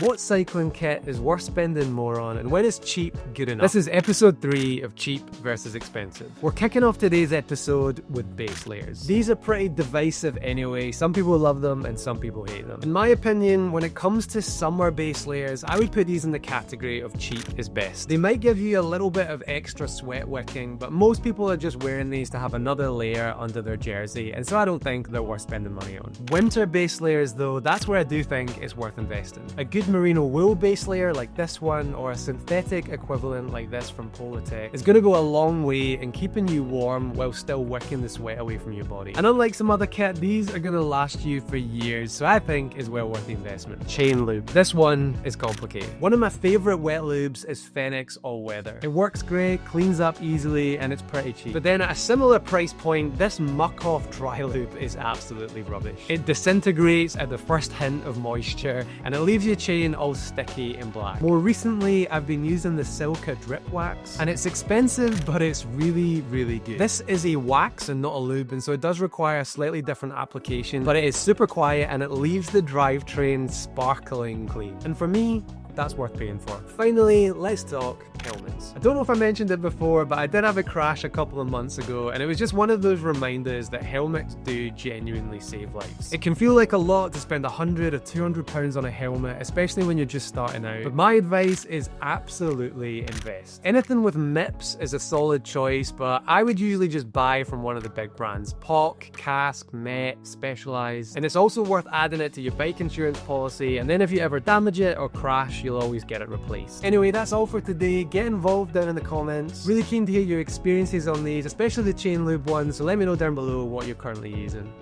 What cycling kit is worth spending more on, and when is cheap good enough? This is episode 3 of cheap versus expensive. We're kicking off today's episode with base layers. These are pretty divisive anyway. Some people love them and some people hate them. In my opinion, when it comes to summer base layers, I would put these in the category of cheap is best. They might give you a little bit of extra sweat wicking, but most people are just wearing these to have another layer under their jersey, and so I don't think they're worth spending money on. Winter base layers though, that's where I do think it's worth investing. A good merino wool base layer like this one, or a synthetic equivalent like this from Polartec, is going to go a long way in keeping you warm while still wicking the sweat away from your body. And unlike some other kit, these are going to last you for years, so I think is well worth the investment. Chain lube. This one is complicated. One of my favourite wet lubes is Fenix All Weather. It works great, cleans up easily, and it's pretty cheap. But then at a similar price point, this muck off dry lube is absolutely rubbish. It disintegrates at the first hint of moisture, and it leaves your chain all sticky and black. More recently, I've been using the Silica Drip Wax, and it's expensive, but it's really, really good. This is a wax and not a lube, and so it does require a slightly different application, but it is super quiet and it leaves the drivetrain sparkling clean. And for me, that's worth paying for. Finally, let's talk helmets. I don't know if I mentioned it before, but I did have a crash a couple of months ago, and it was just one of those reminders that helmets do genuinely save lives. It can feel like a lot to spend £100 or £200 on a helmet, especially when you're just starting out, but my advice is absolutely invest. Anything with MIPS is a solid choice, but I would usually just buy from one of the big brands. POC, Kask, Met, Specialized, and it's also worth adding it to your bike insurance policy, and then if you ever damage it or crash, you'll always get it replaced. Anyway, that's all for today. Get involved down in the comments. Really keen to hear your experiences on these, especially the chain lube ones, so let me know down below what you're currently using.